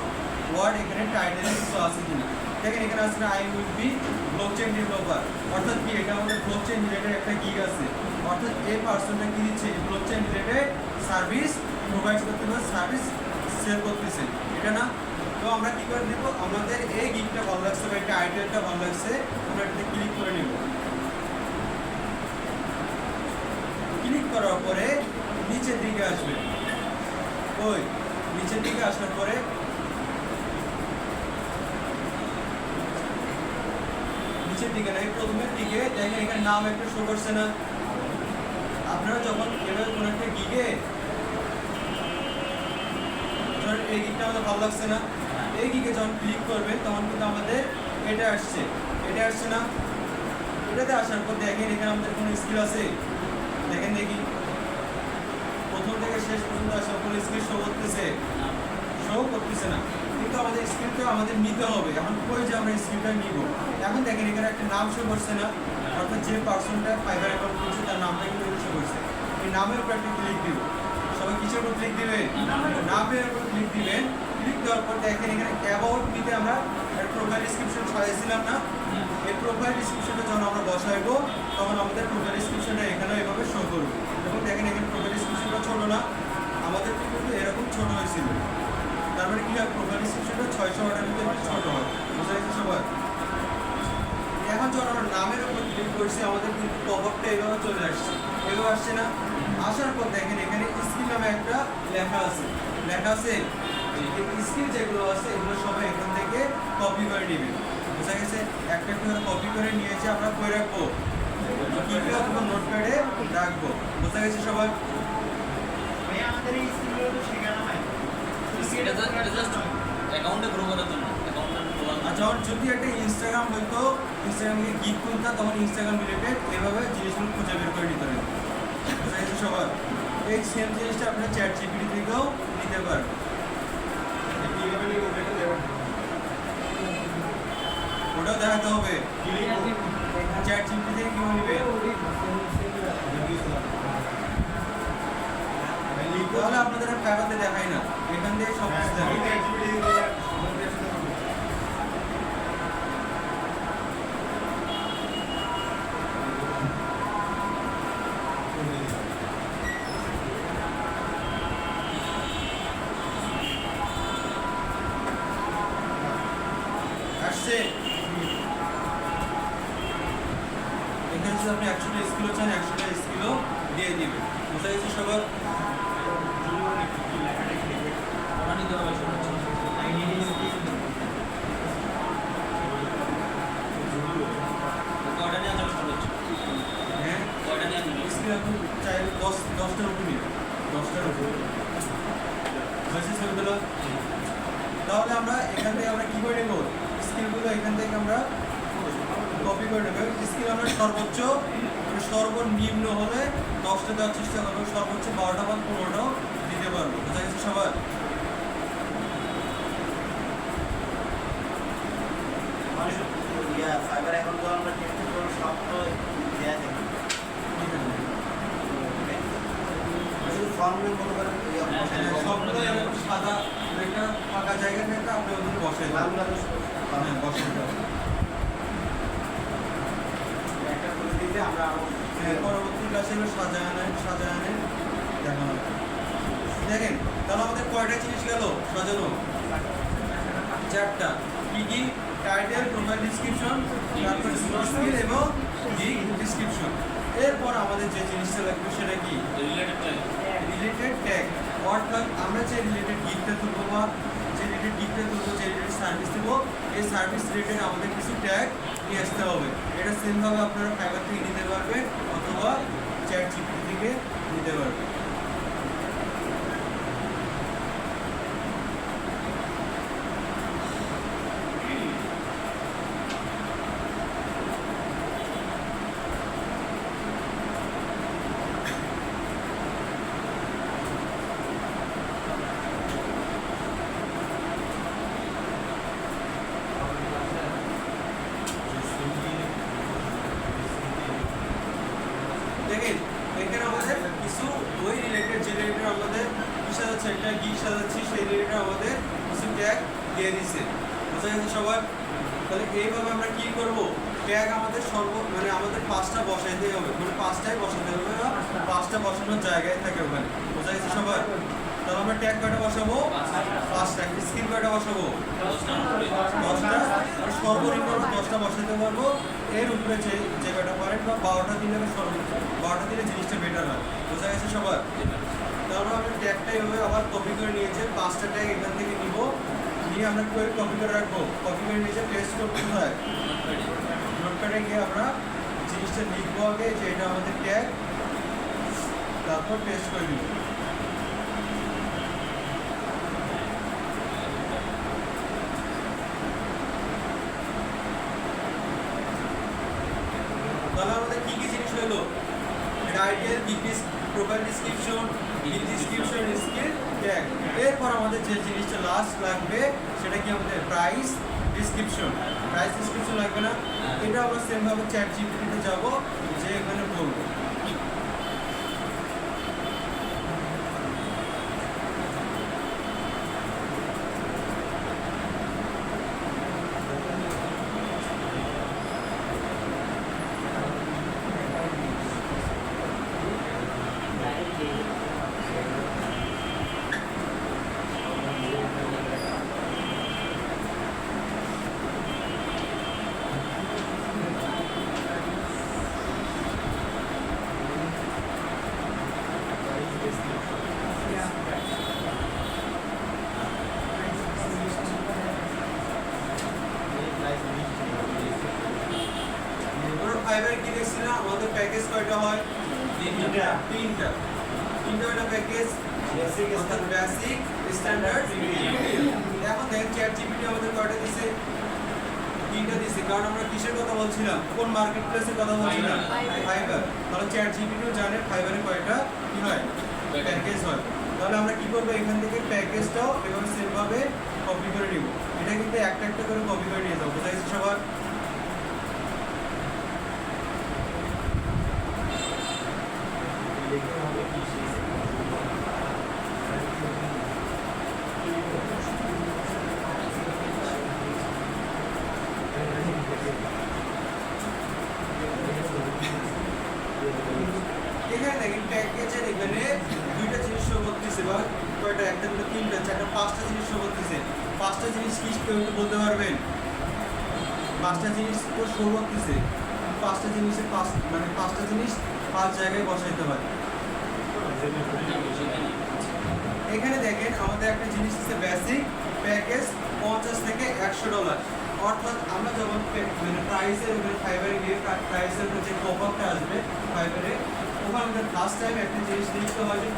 ওয়ার্ড এখানে টাইটেলে কিছু আছে কিনা। দেখেন এখানে আছে I will be blockchain developer, অর্থাৎ কি এটা আমাদের ব্লকচেন রিলেটেড একটা গিগ আছে। অর্থাৎ এই পার্সনটা কি দিচ্ছে, ব্লকচেন রিলেটেড সার্ভিস প্রোভাইড করতে বা সার্ভিস সেল করতেছে, এটা না? তো আমরা কি করে নেব, আমাদের এই গিগটা ভালো লাগছে বা একটা আইডিয়াটা ভালো লাগছে, আমরা এটাতে ক্লিক করে নেব। ক্লিক করার পরে নিচের দিকে আসবে, ওই নিচের দিকে আসার পরে নিচের দিকে না, এই প্রথমের দিকে দেখেন এখানে নাম একটা শো করছে না। আপনারা যখন এভাবে কোনো একটা গিগে, ধরেন এই গিগটা আমাদের ভালো লাগছে না, এই গিগে যখন ক্লিক করবেন তখন কিন্তু আমাদের এটা আসছে, এটা আসছে না। এটাতে আসার পর দেখেন এখানে আমাদের কোনো স্কিল আছে, দেখেন দেখি প্রথম থেকে শেষ পর্যন্ত আসা কোনো স্কিল শো করতেছে না। কিন্তু আমাদের স্কিলটা আমাদের নিতে হবে। এখন কই যে আমরা স্কিলটা নিব, এখন দেখেন এখানে একটা নাম শো করছে না, অর্থাৎ যে পার্সনটা ফাইবার অ্যাকাউন্ট করছে তার নামটা কিন্তু শো করছে। এই নামের উপর একটা ক্লিক দিব, সবাই কিসের উপর ক্লিক দিবেন, নামের উপর ক্লিক দিবেন। ক্লিক দেওয়ার পর দেখেন এখানে অ্যাবাউট মিতে আমরা একটা প্রোফাইল ডিসক্রিপশন সাজাইছিলাম না, এই প্রোফাইল ডিসক্রিপশনটা যখন আমরা বসাইবো তখন আমাদের প্রোফাইল ডিসক্রিপশনটা এখানে এভাবে শো করবে। এবং দেখেন এখানে প্রোফাইল ডিসক্রিপশনটা ছোট না, আমাদের কিন্তু এরকম ছোট হয়েছিল। তার মানে কি হয়, প্রোফাইল ডিসক্রিপশনটা 600 ওয়ার্ডের মধ্যে একটু ছোট হয়, বুঝা গেছে সবার? এখন যখন আমরা নামের উপর ক্লিক করছি আমাদের কিন্তু পপআপটা এইভাবে চলে আসছে, এভাবে আসছে না। আসার পর দেখেন এখানে স্কিল নামে একটা লেখা আছে, স্কিল যেগুলো আছে এগুলো সবাই এখান থেকে কপি করে নেবেন, বুঝা গেছে? একটা করে কপি করে নিয়েছে আমরা কই রাখবো, কিপে অথবা নোটপ্যাডে রাখবো, বুঝা গেছে সবার? আমাদের এই স্কিলগুলো তো শেখানো হয়। এটা জাস্ট অ্যাকাউন্টে গ্রো করার জন্য, অ্যাকাউন্টে গ্রো আর যখন যদি একটা ইনস্টাগ্রাম হইতো, ইনস্টাগ্রামে গিগ খুলতা, তখন ইনস্টাগ্রাম রিলেটেড এভাবে জিনিসগুলো খুঁজে বের করে নিতে হবে, বুঝা গেছে সবার? এই সেম জিনিসটা আপনার চ্যাট জিপিটি থেকেও নিতে পারবেন। ওটাও দেখাতে হবে চ্যাট জিপিটি থেকে কিভাবে নিবে, তাহলে আপনাদের আর ফাইবারতে দেখাই না, এখান থেকে সব কিছু দেখাই। আসছে এখানে যদি আপনি 100টা স্কিলও চান 100টা স্কিলও দিয়ে দিবেন, বুঝা গেছে সবার? ওটা নিতে হবে কয়টা নিয়ে যাবে হচ্ছে, হ্যাঁ কয়টা নিয়ে যাবে স্কিল আপনি চাইলে 10টার উপর নিন, 10টার উপর বুঝেছি সেগুলো। তাহলে আমরা এখান থেকে আমরা কি করে নেব, স্কিলগুলো এখান থেকে আমরা কপি করে নেব। স্কিল আমরা সর্বোচ্চ মানে সর্বনিম্ন হলে 10টা দেওয়ার চেষ্টা করবো, সর্বোচ্চ 12টা বা 15টাও দিতে পারবো, বুঝা গেছে সবার? ফাইবার অ্যাকাউন্ট তো আমরা টেস্ট করে সব তো দেয়া থাকে। শুধু ফর্মের মতো করে সবগুলো এরকম সাদা একটা ফাঁকা জায়গা থেকে আপনি ওখানে বসাই দেবেন, হ্যাঁ বসাই দেবেন। একটা করে দিলে আমরা আরো পরবর্তী ক্লাসে এগুলো সাজানো দেখানো হবে। দেখেন তাহলে আমাদের কয়টা জিনিস গেল সাজানো, 4টা। কি কি? টাইটেল, প্রোফাইল ডিসক্রিপশন, তারপর স্কিল এবং গিগ ডিসক্রিপশন। এরপর আমাদের যে জিনিসটা লাগবে সেটা কি, রিলেটেড ট্যাগ। অর্থাৎ আমরা যে রিলেটেড গিগটা তুলবো বা যে রিলেটেড সার্ভিস দেবো, এই সার্ভিস রিলেটেড আমাদের কিছু ট্যাগ নিয়ে আসতে হবে। এটা সেমভাবে আপনারা ফাইবার থেকে নিতে পারবেন অথবা চ্যাট জিপিটি থেকে নিতে পারবেন। সাজাচ্ছে, একটা গিক সাজাচ্ছি, সেই রিলেটেড আমাদের কিছু ট্যাগ দিয়ে দিছে। বোঝা গেছে সবার? তাহলে এইভাবে আমরা কি করব, ট্যাগ আমাদের মানে আমাদের 5টা বসাইতে হবে, মানে 5টাই বসাতে হবে বা 5টা বসানোর জায়গায় থাকে ওখানে। বোঝা গেছে সবার? তাহলে আমরা ট্যাগ কয়টা বসাবো? 5টা। স্ক্রিন কয়টা বসাবো? 10টা। আর সর্বনিম্ন 10টা বসাতে পারবো। এর উপরে যে কয়টা পারেন বা 12টা দিলে 12টা দিলে জিনিসটা বেটার হয়। বোঝা গেছে সবার? তাহলে আমরা ট্যাগটা এইভাবে আবার কপি করে নিয়েছে, 5টা ট্যাগ এখান থেকে নিব, নিয়ে আমরা কপি করে রাখবো। কপি করে নিয়েছে, পেস্ট করতে হয় নোটপ্যাডে গিয়ে আমরা জিনিসটা লিখবো আগে যে এটা আমাদের ট্যাগ, তারপর পেস্ট করে দিব। তাহলে আমাদের কি কি জিনিস হলো? Title, profile description, description, skill, tag. এরপর আমাদের যে জিনিসটা লাস্ট লাগবে সেটা কি আমাদের প্রাইস ডিসক্রিপশন। প্রাইস ডিসক্রিপশন লাগবে না? এটা আমরা সেমভাবে চ্যাট জিপিটিতে যাব, যে এখানে বলবো ফাইবারে কি দেখছি না, আমাদের প্যাকেজ কয়টা হয়? তিনটা একটা প্যাকেজ, অর্থাৎ বেসিক, স্ট্যান্ডার্ড, প্রিমিয়াম। এখন দেখেন চ্যাট জিপিটি আমাদের কয়টা দিছে? 3টা দিছে। কারণ আমরা কিসের কথা বলছিলাম, কোন মার্কেট প্লেসের কথা বলছিলাম? ফাইবার। তাহলে চ্যাট জিপিটিও জানে ফাইবারে কয়টা কি হয়, প্যাকেজ হয়। তাহলে আমরা কি করবো, এখান থেকে প্যাকেজটাও এভাবে সেমভাবে কপি করে নিব। এটা কিন্তু একটা একটা করে কপি করে নিয়ে যাবো। বোঝা গেছে সবার? এখানে দেখেন প্যাকেজের এখানে 2টা জিনিস শো করতেছে, বা কয়টা, একটা, দুটো, 3টা, 4টা, 5টা জিনিস শো করতেছে। 5টা জিনিস কি কেউ একটু বলতে পারবেন? 5টা জিনিস তো শো করতেছে, 5টা জিনিসের মানে 5টা জিনিস 5 জায়গায় বসাইতে হয়। এখানে দেখেন আমাদের একটা জিনিস হচ্ছে বেসিক প্যাকেজ, $50 থেকে $100। অর্থাৎ আমরা যখন মানে প্রাইসের উপরে ফাইবারে গিয়ে প্রাইসের যে পপআপটা আসবে ফাইবারে, ওখানে আমাদের ফার্স্ট টাইম একটা জিনিস লিখতে হয় যে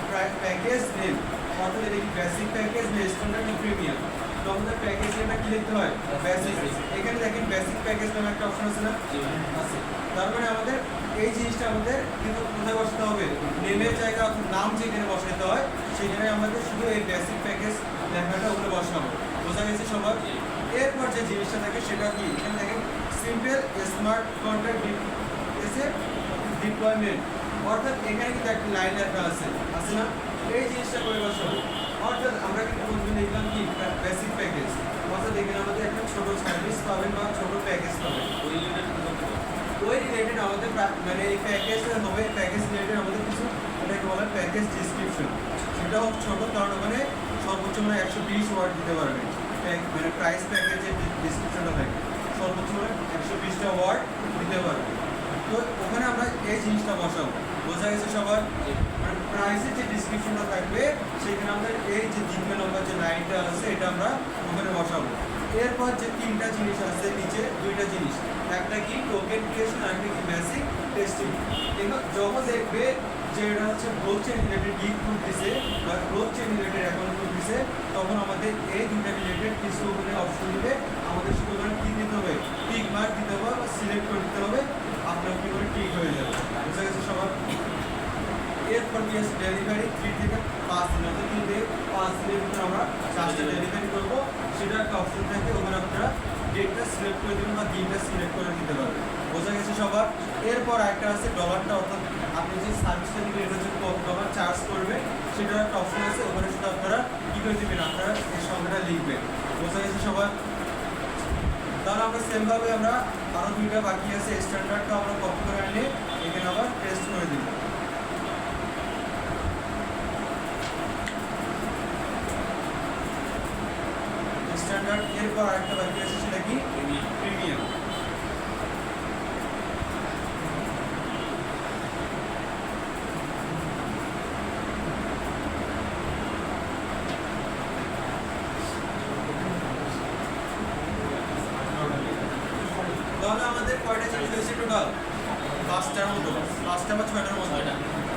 প্যাকেজ নেম, অর্থাৎ দেখি বেসিক প্যাকেজ, স্ট্যান্ডার্ড, প্রিমিয়াম। তো আমাদের প্যাকেজ নেমটা কি লিখতে হয়? বেসিক। এখানে দেখেন বেসিক প্যাকেজ নামে একটা অপশন আছে না? আছে। তার মানে আমাদের এই জিনিসটা আমাদের কিন্তু কোথায় বসাতে হবে? নেমের জায়গা, নাম যেখানে বসাতে হয় সেখানে আমাদের শুধু এই বেসিক প্যাকেজ লেখাটা ওখানে বসাবো। বোঝা গেছে সবার? এরপর যে জিনিসটা থাকে সেটা কি, এখানে দেখেন সিম্পল স্মার্ট কন্ট্যাক্ট ডিপ্লয়মেন্ট, অর্থাৎ এখানে কিন্তু একটা লাইন লেখা আছে না? এই জিনিসটা করে বসাবো। অর্থাৎ আমরা কিন্তু বলতে লিখলাম কি বেসিক প্যাকেজ, অর্থাৎ এখানে আমাদের একটা ছোট সার্ভিস পাবেন বা ছোট প্যাকেজ পাবেন। ওই রিলেটেড আমাদের মানে এই প্যাকেজ হবে, প্যাকেজ রিলেটেড আমাদের কিছু এটাকে বলা হয় প্যাকেজ ডিসক্রিপশন। সেটা হোক ছোট, কারণ ওখানে সর্বোচ্চ মানে 120 ওয়ার্ড দিতে পারবে। মানে প্রাইস প্যাকেজের ডিসক্রিপশনটা থাকে সর্বোচ্চ মানে 120টা ওয়ার্ড দিতে পারবে। তো ওখানে আমরা এই জিনিসটা বসাবো। বোঝা গেছে সবার? মানে প্রাইসের যে ডিসক্রিপশনটা থাকবে সেখানে আমরা এই যে দ্বিতীয় নম্বর যে লাইনটা আছে এটা আমরা ওখানে বসাবো। এরপর যে 3টা জিনিস আছে নিচে, 2টা জিনিস, একটা কি টোকেন ক্রিয়েশন আর একটা কি বেসিক টেস্টিং। এবার যখন দেখবে যে এটা হচ্ছে block chain related gig group দিছে বা block chain related account group দিছে, তখন আমাদের এই 2টা রিলেটেড কিছু ওখানে অপশন দিলে আমাদের শুধু ওখানে কি দিতে হবে? টিক মার্ক দিতে হবে বা সিলেক্ট করে দিতে হবে, আপনার কি করে ঠিক হয়ে যাবে। বুঝা গেছে সবার? এরপর কি আছে ডেলিভারি 3 থেকে 5 দিন, অর্থাৎ 3 থেকে 5 দিনের ভিতরে আমরা চার্জটা ডেলিভারি করবো। সেটা একটা অপশন থাকে, ওখানে আপনারা ডেটটা সিলেক্ট করে দেবেন বা দিনটা সিলেক্ট করে দিতে পারবেন। বোঝা গেছে সবার? এরপর একটা আছে ডলারটা, অর্থাৎ আপনি যে সার্ভিসটা দিবেন এটা হচ্ছে $1 চার্জ করবে, সেটার একটা অপশন আছে, ওখানে শুধু আপনারা কী করে দেবেন, আপনারা এই সংখ্যাটা লিখবেন। বোঝা গেছে সবার? তাহলে আমরা সেমভাবে আমরা আরও দুইটা বাকি আছে, স্ট্যান্ডার্ডটা আমরা কপি করে আনলে এখানে আবার পেস্ট করে দিব। স্ট্যান্ডার্ড এরপর আরেকটা বাকি আছে, সেটা কি প্রিমিয়াম। তাহলে আমাদের কয়টা জিনিস হয়েছে টোটাল? পাঁচটার মতো বা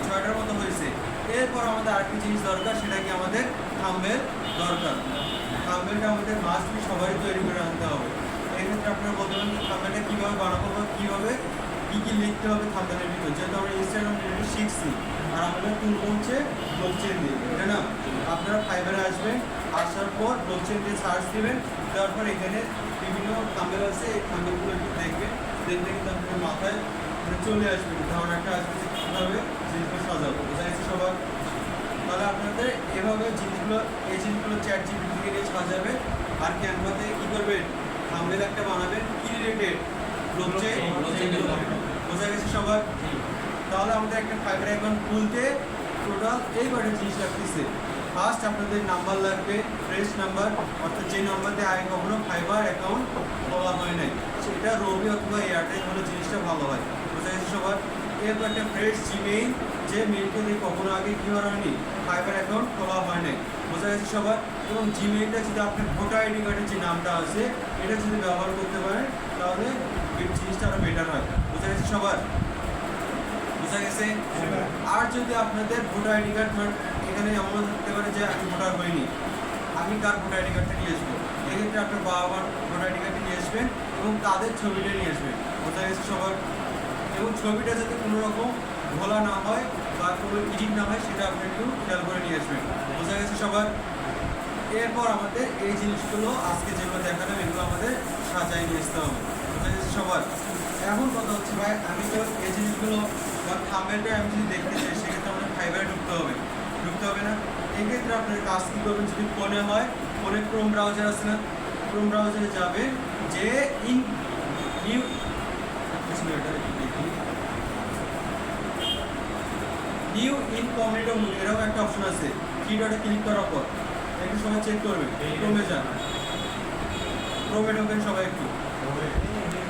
ছয়টার মতো হয়েছে। এরপর আমাদের আরেকটি জিনিস দরকার, সেটা কি আমাদের থাম্বনেল দরকার। থাম্বনেলটা আমাদের মাস্ট বি সবারই তৈরি করে আনতে হবে। এক্ষেত্রে আপনারা বলতে পারেন থাম্বনেলটা কীভাবে বানাবো বা কীভাবে কী কী লিখতে হবে থাম্বনেলের ভিতরে, যেহেতু আমরা ইনস্টাগ্রাম রিলেটেড শিখছি। আর আমাদের টুল হচ্ছে ব্লকচেন দিয়ে, তাই না? আপনারা ফাইবারে আসবেন, আসার পর ব্লকচেন দিয়ে সার্চ দেবেন, দেওয়ার পর এখানে বিভিন্ন থাম্বনেল আছে, এই থাম্বনেলগুলো একটু দেখবেন, দেখলে কিন্তু আপনার মাথায় চলে আসবে, ধারণাটা আসবে যে কীভাবে জিনিসগুলো সাজাবো। বোঝা গেছে সবার? তাহলে আপনাদের এভাবে জিনিসগুলো, এই জিনিসগুলো চ্যাট জিপিটি থেকে নিয়ে সাজাবে। আর ক্যানভাতে কী করবেন, থাম্বনেল একটা বানাবেন কি রিলেটেড, ব্লকচেন। বোঝা গেছে সবার? তাহলে আমাদের একটা ফাইবার অ্যাকাউন্ট খুলতে টোটাল এই কয়টা জিনিস লাগতেছে। ফার্স্ট আপনাদের নাম্বার লাগবে, ফ্রেশ নাম্বার, অর্থাৎ যে নাম্বার দিয়ে আগে কখনো ফাইবার অ্যাকাউন্ট খোলা হয় নাই, সেটা রবি অথবা এয়ারটেল হলে জিনিসটা ভালো হয়। বোঝা গেছে সবার? এরপর একটা ফ্রেশ জিমেইল, যে মেইলটা দিয়ে কখনো আগে কী হয়নি, ফাইবার অ্যাকাউন্ট খোলা হয় নাই। বোঝা গেছে সবার? এবং জিমেইলটা যদি আপনার ভোটার আইডি কার্ডের যে নামটা আছে এটা যদি ব্যবহার করতে পারেন, তাহলে এই জিনিসটা আরও বেটার হয়। বোঝা গেছে সবার? বোঝা গেছে? আর যদি আপনাদের ভোটার আইডি কার্ড, এখানে এমন থাকতে পারে যে আমি ভোটার হইনি, আমি কার ভোটার আইডি কার্ডটা নিয়ে আসবো, এক্ষেত্রে আপনার বাবা মার ভোটার আইডি কার্ডটা নিয়ে আসবেন এবং তাদের ছবিটা নিয়ে আসবেন। বোঝা গেছে সবার? এবং ছবিটা যাতে কোনো রকম ভোলা না হয় বা কোনো এডিট না হয়, সেটা আপনি একটু খেয়াল করে নিয়ে আসবেন। বোঝা গেছে সবার? এরপর আমাদের এই জিনিসগুলো আজকে যেগুলো দেখালাম, এগুলো আমাদের সাজাই নিয়ে আসতে হবে। বোঝা গেছে সবার? এখন কথা হচ্ছে ভাই, আমি তো এই জিনিসগুলো বা থাম্বনেলটা আমি যদি দেখতে চাই, সেক্ষেত্রে আমাদের ফাইবারে ঢুকতে হবে না? এক্ষেত্রে আপনার কাজ কী করবেন, যদি ফোনে হয়, ফোনে ক্রোম ব্রাউজার আছে না, ক্রোম ব্রাউজারে যাবেন, যে নিউ ইনকগনিটো মোড এরকম একটা অপশন আছে, কিডটা ক্লিক করার পর একটু সময় চেক করবেন, ক্রোমে যান, ক্রোমে ঢোকেন সবাই একটু।